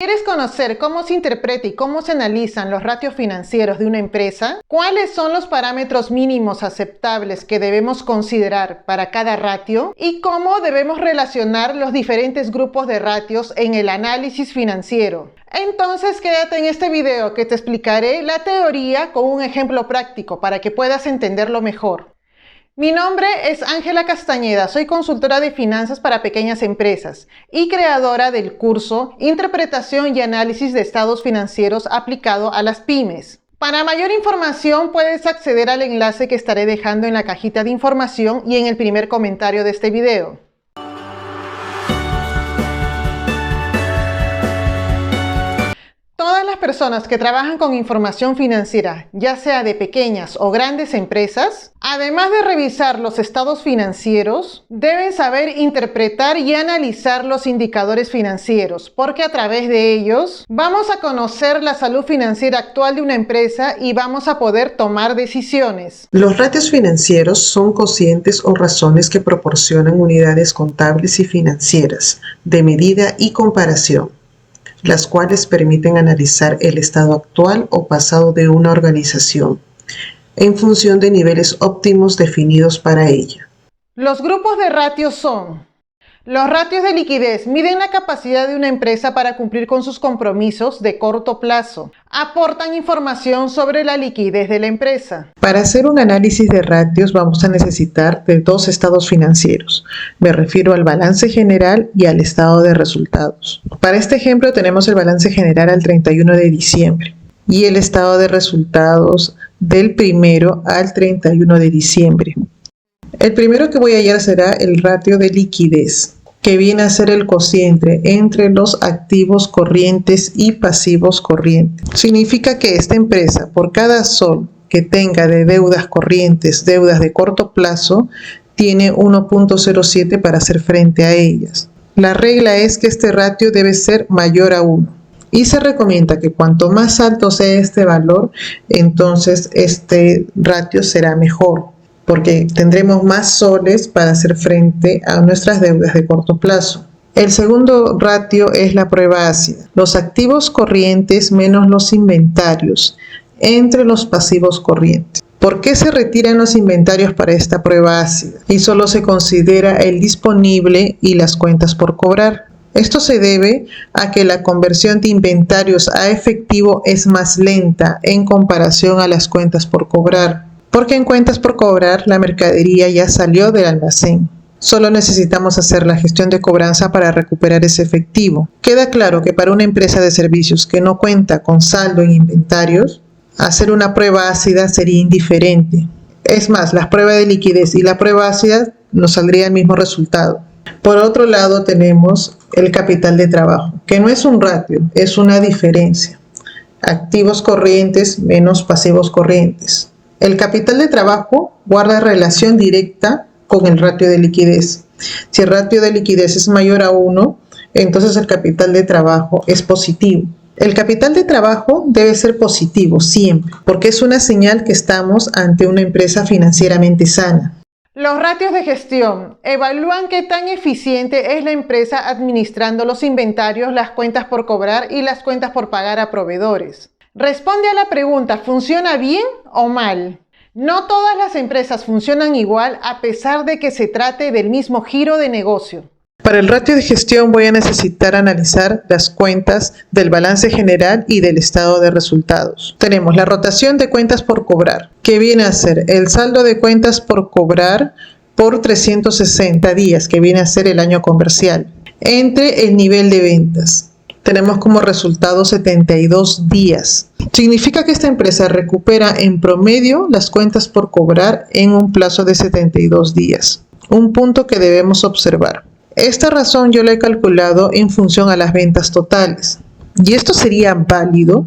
¿Quieres conocer cómo se interpreta y cómo se analizan los ratios financieros de una empresa? ¿Cuáles son los parámetros mínimos aceptables que debemos considerar para cada ratio? ¿Y cómo debemos relacionar los diferentes grupos de ratios en el análisis financiero? Entonces quédate en este video que te explicaré la teoría con un ejemplo práctico para que puedas entenderlo mejor. Mi nombre es Ángela Castañeda, soy consultora de finanzas para pequeñas empresas y creadora del curso Interpretación y Análisis de Estados Financieros aplicado a las pymes. Para mayor información puedes acceder al enlace que estaré dejando en la cajita de información y en el primer comentario de este video. Todas las personas que trabajan con información financiera, ya sea de pequeñas o grandes empresas, además de revisar los estados financieros, deben saber interpretar y analizar los indicadores financieros, porque a través de ellos vamos a conocer la salud financiera actual de una empresa y vamos a poder tomar decisiones. Los ratios financieros son cocientes o razones que proporcionan unidades contables y financieras de medida y comparación, las cuales permiten analizar el estado actual o pasado de una organización en función de niveles óptimos definidos para ella. Los grupos de ratios son: los ratios de liquidez miden la capacidad de una empresa para cumplir con sus compromisos de corto plazo. Aportan información sobre la liquidez de la empresa. Para hacer un análisis de ratios vamos a necesitar de dos estados financieros. Me refiero al balance general y al estado de resultados. Para este ejemplo tenemos el balance general al 31 de diciembre y el estado de resultados del 1 al 31 de diciembre. El primero que voy a hallar será el ratio de liquidez, que viene a ser el cociente entre los activos corrientes y pasivos corrientes. Significa que esta empresa, por cada sol que tenga de deudas corrientes, deudas de corto plazo, tiene 1.07 para hacer frente a ellas. La regla es que este ratio debe ser mayor a 1. Y se recomienda que cuanto más alto sea este valor, entonces este ratio será mejor, porque tendremos más soles para hacer frente a nuestras deudas de corto plazo. El segundo ratio es la prueba ácida, los activos corrientes menos los inventarios, entre los pasivos corrientes. ¿Por qué se retiran los inventarios para esta prueba ácida? Y solo se considera el disponible y las cuentas por cobrar. Esto se debe a que la conversión de inventarios a efectivo es más lenta en comparación a las cuentas por cobrar. Porque en cuentas por cobrar la mercadería ya salió del almacén. Solo necesitamos hacer la gestión de cobranza para recuperar ese efectivo. Queda claro que para una empresa de servicios que no cuenta con saldo en inventarios, hacer una prueba ácida sería indiferente. Es más, la prueba de liquidez y la prueba ácida nos saldría el mismo resultado. Por otro lado tenemos el capital de trabajo, que no es un ratio, es una diferencia. Activos corrientes menos pasivos corrientes. El capital de trabajo guarda relación directa con el ratio de liquidez. Si el ratio de liquidez es mayor a 1, entonces el capital de trabajo es positivo. El capital de trabajo debe ser positivo siempre, porque es una señal que estamos ante una empresa financieramente sana. Los ratios de gestión evalúan qué tan eficiente es la empresa administrando los inventarios, las cuentas por cobrar y las cuentas por pagar a proveedores. Responde a la pregunta, ¿funciona bien o mal? No todas las empresas funcionan igual a pesar de que se trate del mismo giro de negocio. Para el ratio de gestión voy a necesitar analizar las cuentas del balance general y del estado de resultados. Tenemos la rotación de cuentas por cobrar, que viene a ser el saldo de cuentas por cobrar por 360 días, que viene a ser el año comercial, entre el nivel de ventas. Tenemos como resultado 72 días. Significa que esta empresa recupera en promedio las cuentas por cobrar en un plazo de 72 días. Un punto que debemos observar. Esta razón yo la he calculado en función a las ventas totales. Y esto sería válido,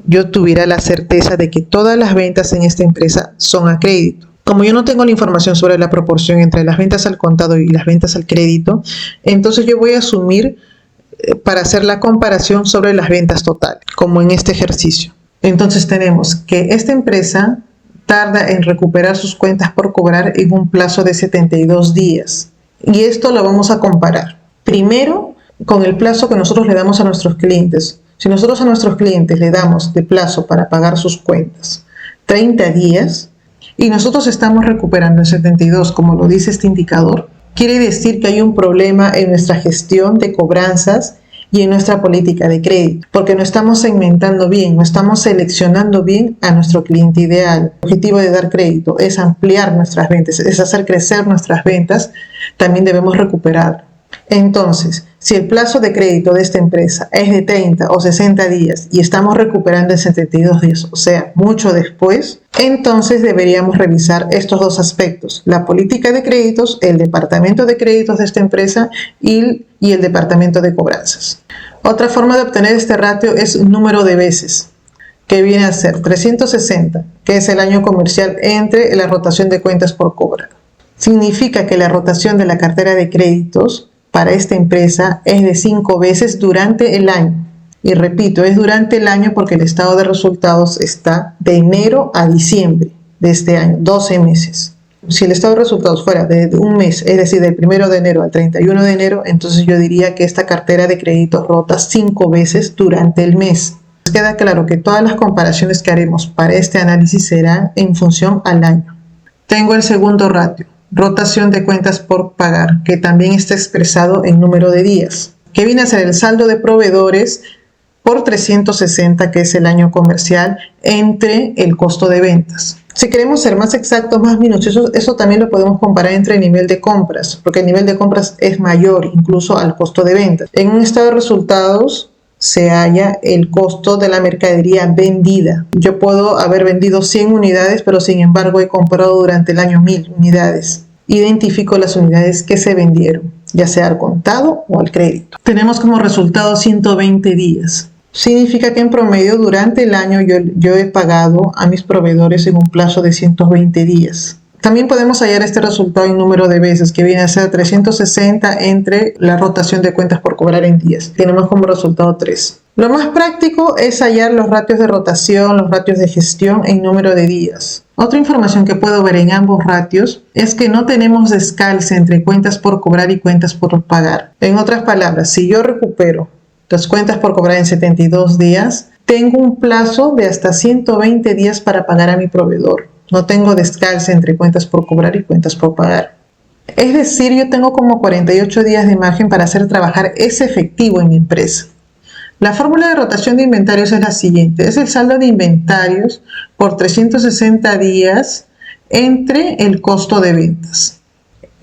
yo tuviera la certeza de que todas las ventas en esta empresa son a crédito. Como yo no tengo la información sobre la proporción entre las ventas al contado y las ventas al crédito, entonces yo voy a asumir para hacer la comparación sobre las ventas totales, como en este ejercicio. Entonces tenemos que esta empresa tarda en recuperar sus cuentas por cobrar en un plazo de 72 días. Y esto lo vamos a comparar. Primero, con el plazo que nosotros le damos a nuestros clientes. Si nosotros a nuestros clientes le damos de plazo para pagar sus cuentas 30 días y nosotros estamos recuperando en 72, como lo dice este indicador, quiere decir que hay un problema en nuestra gestión de cobranzas y en nuestra política de crédito, porque no estamos segmentando bien, no estamos seleccionando bien a nuestro cliente ideal. El objetivo de dar crédito es ampliar nuestras ventas, es hacer crecer nuestras ventas, también debemos recuperar. Entonces, si el plazo de crédito de esta empresa es de 30 o 60 días y estamos recuperando en 72 días, o sea, mucho después, entonces deberíamos revisar estos dos aspectos: la política de créditos, el departamento de créditos de esta empresa y el departamento de cobranzas. Otra forma de obtener este ratio es número de veces, que viene a ser 360, que es el año comercial entre la rotación de cuentas por cobrar. Significa que la rotación de la cartera de créditos para esta empresa es de 5 veces durante el año. Y repito, es durante el año porque el estado de resultados está de enero a diciembre de este año, 12 meses. Si el estado de resultados fuera de un mes, es decir, del 1 de enero al 31 de enero, entonces yo diría que esta cartera de créditos rota 5 veces durante el mes. Queda claro que todas las comparaciones que haremos para este análisis serán en función al año. Tengo el segundo ratio, rotación de cuentas por pagar, que también está expresado en número de días, que viene a ser el saldo de proveedores por 360, que es el año comercial, entre el costo de ventas. Si queremos ser más exactos, más minuciosos, eso también lo podemos comparar entre el nivel de compras, porque el nivel de compras es mayor incluso al costo de ventas. En un estado de resultados se halla el costo de la mercadería vendida. Yo puedo haber vendido 100 unidades, pero sin embargo he comprado durante el año 1000 unidades. Identifico las unidades que se vendieron, ya sea al contado o al crédito. Tenemos como resultado 120 días. Significa que en promedio durante el año yo he pagado a mis proveedores en un plazo de 120 días. También podemos hallar este resultado en número de veces, que viene a ser 360 entre la rotación de cuentas por cobrar en días. Tenemos como resultado 3. Lo más práctico es hallar los ratios de rotación, los ratios de gestión en número de días. Otra información que puedo ver en ambos ratios es que no tenemos descalce entre cuentas por cobrar y cuentas por pagar. En otras palabras, si yo recupero las cuentas por cobrar en 72 días, tengo un plazo de hasta 120 días para pagar a mi proveedor. No tengo descalce entre cuentas por cobrar y cuentas por pagar. Es decir, yo tengo como 48 días de margen para hacer trabajar ese efectivo en mi empresa. La fórmula de rotación de inventarios es la siguiente. Es el saldo de inventarios por 360 días entre el costo de ventas.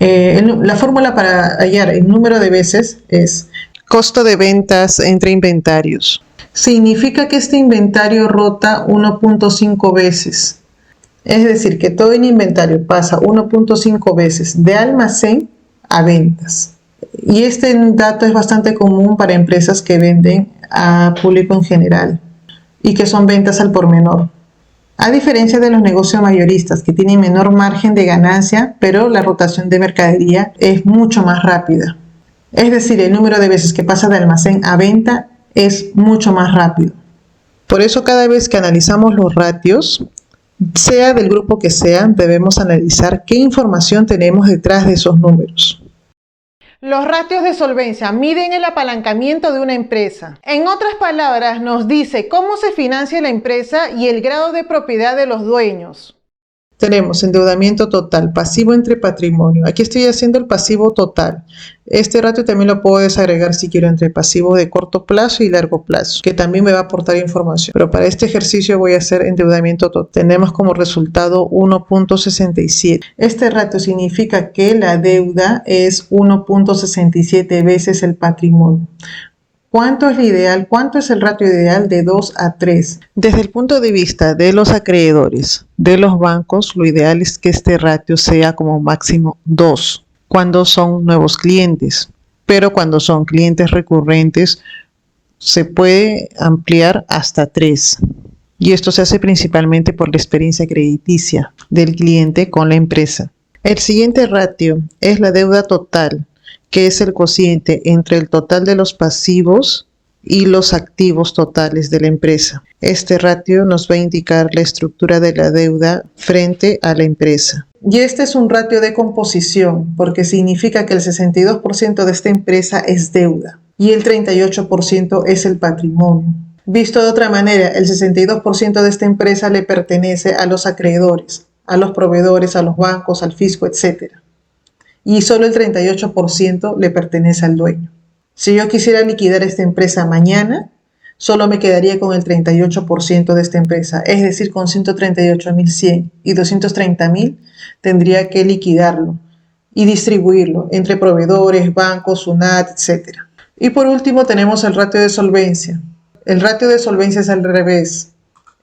La fórmula para hallar el número de veces es costo de ventas entre inventarios. Significa que este inventario rota 1.5 veces. Es decir, que todo el inventario pasa 1.5 veces de almacén a ventas. Y este dato es bastante común para empresas que venden a público en general y que son ventas al por menor. A diferencia de los negocios mayoristas que tienen menor margen de ganancia, pero la rotación de mercadería es mucho más rápida. Es decir, el número de veces que pasa de almacén a venta es mucho más rápido. Por eso cada vez que analizamos los ratios, sea del grupo que sea, debemos analizar qué información tenemos detrás de esos números. Los ratios de solvencia miden el apalancamiento de una empresa. En otras palabras, nos dice cómo se financia la empresa y el grado de propiedad de los dueños. Tenemos endeudamiento total, pasivo entre patrimonio. Aquí estoy haciendo el pasivo total. Este ratio también lo puedo desagregar si quiero entre pasivos de corto plazo y largo plazo, que también me va a aportar información. Pero para este ejercicio voy a hacer endeudamiento total. Tenemos como resultado 1.67. Este ratio significa que la deuda es 1.67 veces el patrimonio. ¿Cuánto es el ideal? ¿Cuánto es el ratio ideal? De 2 a 3. Desde el punto de vista de los acreedores, de los bancos, lo ideal es que este ratio sea como máximo 2 cuando son nuevos clientes. Pero cuando son clientes recurrentes, se puede ampliar hasta 3. Y esto se hace principalmente por la experiencia crediticia del cliente con la empresa. El siguiente ratio es la deuda total, que es el cociente entre el total de los pasivos y los activos totales de la empresa. Este ratio nos va a indicar la estructura de la deuda frente a la empresa. Y este es un ratio de composición, porque significa que el 62% de esta empresa es deuda. y el 38% es el patrimonio. Visto de otra manera, el 62% de esta empresa le pertenece a los acreedores, a los proveedores, a los bancos, al fisco, etc. Y solo el 38% le pertenece al dueño. Si yo quisiera liquidar esta empresa mañana, solo me quedaría con el 38% de esta empresa, es decir, con 138.100 y 230.000 tendría que liquidarlo y distribuirlo entre proveedores, bancos, SUNAT, etc. Y por último tenemos el ratio de solvencia. El ratio de solvencia es al revés,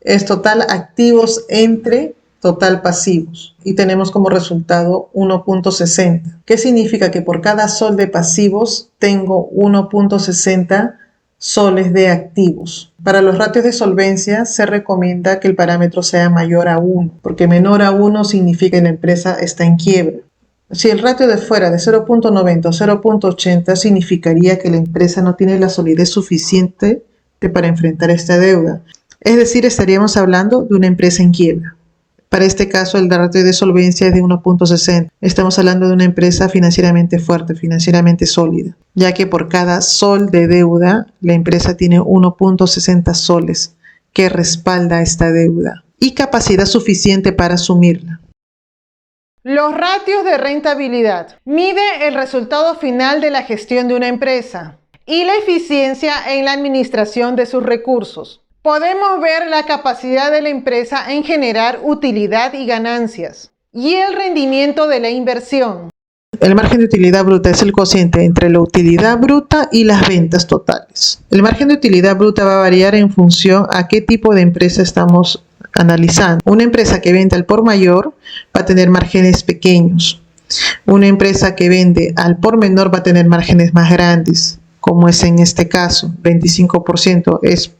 es total activos entre total pasivos y tenemos como resultado 1.60. ¿Qué significa? Que por cada sol de pasivos tengo 1.60 soles de activos. Para los ratios de solvencia se recomienda que el parámetro sea mayor a 1, porque menor a 1 significa que la empresa está en quiebra. Si el ratio de fuera de 0.90 o 0.80 significaría que la empresa no tiene la solidez suficiente para enfrentar esta deuda. Es decir, estaríamos hablando de una empresa en quiebra. Para este caso, el ratio de solvencia es de 1.60. Estamos hablando de una empresa financieramente fuerte, financieramente sólida, ya que por cada sol de deuda, la empresa tiene 1.60 soles que respalda esta deuda y capacidad suficiente para asumirla. Los ratios de rentabilidad. Mide el resultado final de la gestión de una empresa y la eficiencia en la administración de sus recursos. Podemos ver la capacidad de la empresa en generar utilidad y ganancias y el rendimiento de la inversión. El margen de utilidad bruta es el cociente entre la utilidad bruta y las ventas totales. El margen de utilidad bruta va a variar en función a qué tipo de empresa estamos analizando. Una empresa que vende al por mayor va a tener márgenes pequeños. Una empresa que vende al por menor va a tener márgenes más grandes, como es en este caso, 25% es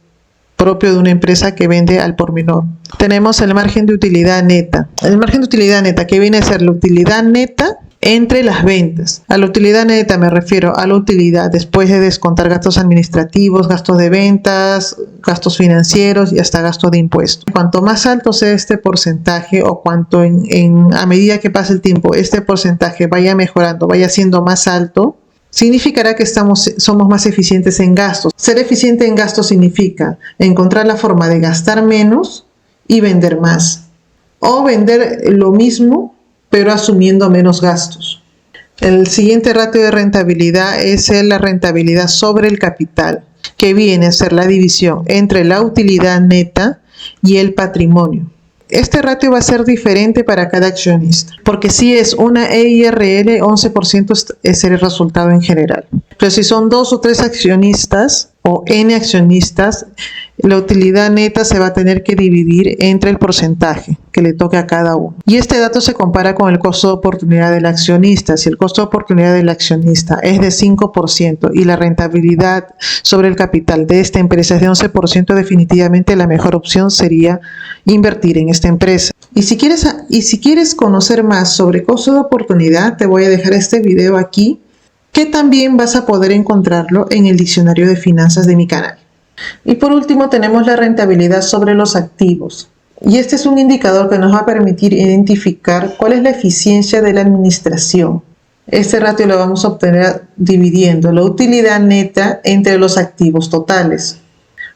propio de una empresa que vende al por menor. Tenemos el margen de utilidad neta. El margen de utilidad neta, que viene a ser la utilidad neta entre las ventas. A la utilidad neta me refiero a la utilidad después de descontar gastos administrativos, gastos de ventas, gastos financieros y hasta gastos de impuestos. Cuanto más alto sea este porcentaje o cuanto a medida que pase el tiempo este porcentaje vaya mejorando, vaya siendo más alto, significará que somos más eficientes en gastos. Ser eficiente en gastos significa encontrar la forma de gastar menos y vender más. O vender lo mismo pero asumiendo menos gastos. El siguiente ratio de rentabilidad es la rentabilidad sobre el capital, que viene a ser la división entre la utilidad neta y el patrimonio. Este ratio va a ser diferente para cada accionista, porque si es una EIRL, 11% es el resultado en general. Pero si son 2 o 3 accionistas o N accionistas, la utilidad neta se va a tener que dividir entre el porcentaje que le toque a cada uno. Y este dato se compara con el costo de oportunidad del accionista. Si el costo de oportunidad del accionista es de 5% y la rentabilidad sobre el capital de esta empresa es de 11%, definitivamente la mejor opción sería invertir en esta empresa. Y si quieres conocer más sobre costo de oportunidad, te voy a dejar este video aquí, que también vas a poder encontrarlo en el diccionario de finanzas de mi canal. Y por último tenemos la rentabilidad sobre los activos. Y este es un indicador que nos va a permitir identificar cuál es la eficiencia de la administración. Este ratio lo vamos a obtener dividiendo la utilidad neta entre los activos totales.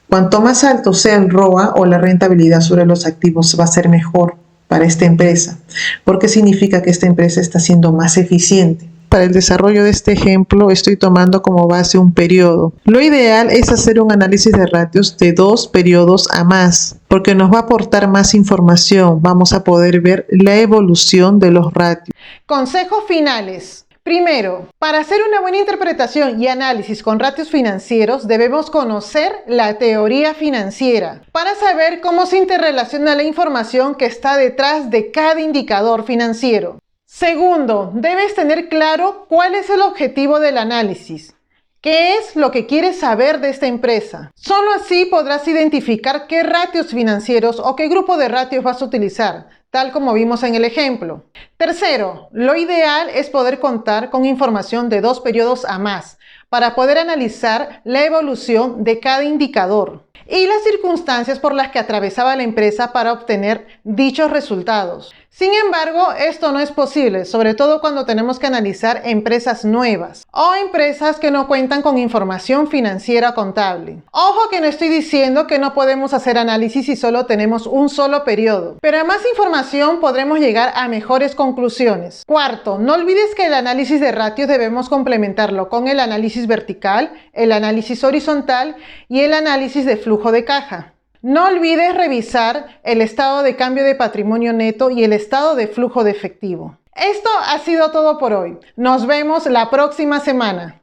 Cuanto más alto sea el ROA o la rentabilidad sobre los activos, va a ser mejor para esta empresa, porque significa que esta empresa está siendo más eficiente. Para el desarrollo de este ejemplo estoy tomando como base un periodo. Lo ideal es hacer un análisis de ratios de 2 periodos a más, porque nos va a aportar más información. Vamos a poder ver la evolución de los ratios. Consejos finales. Primero, para hacer una buena interpretación y análisis con ratios financieros debemos conocer la teoría financiera para saber cómo se interrelaciona la información que está detrás de cada indicador financiero. Segundo, debes tener claro cuál es el objetivo del análisis. ¿Qué es lo que quieres saber de esta empresa? Solo así podrás identificar qué ratios financieros o qué grupo de ratios vas a utilizar, tal como vimos en el ejemplo. Tercero, lo ideal es poder contar con información de 2 periodos a más para poder analizar la evolución de cada indicador y las circunstancias por las que atravesaba la empresa para obtener dichos resultados. Sin embargo, esto no es posible, sobre todo cuando tenemos que analizar empresas nuevas o empresas que no cuentan con información financiera contable. Ojo que no estoy diciendo que no podemos hacer análisis si solo tenemos un solo periodo, pero a más información podremos llegar a mejores conclusiones. Cuarto, no olvides que el análisis de ratios debemos complementarlo con el análisis vertical, el análisis horizontal y el análisis de flujo de caja. No olvides revisar el estado de cambio de patrimonio neto y el estado de flujo de efectivo. Esto ha sido todo por hoy. Nos vemos la próxima semana.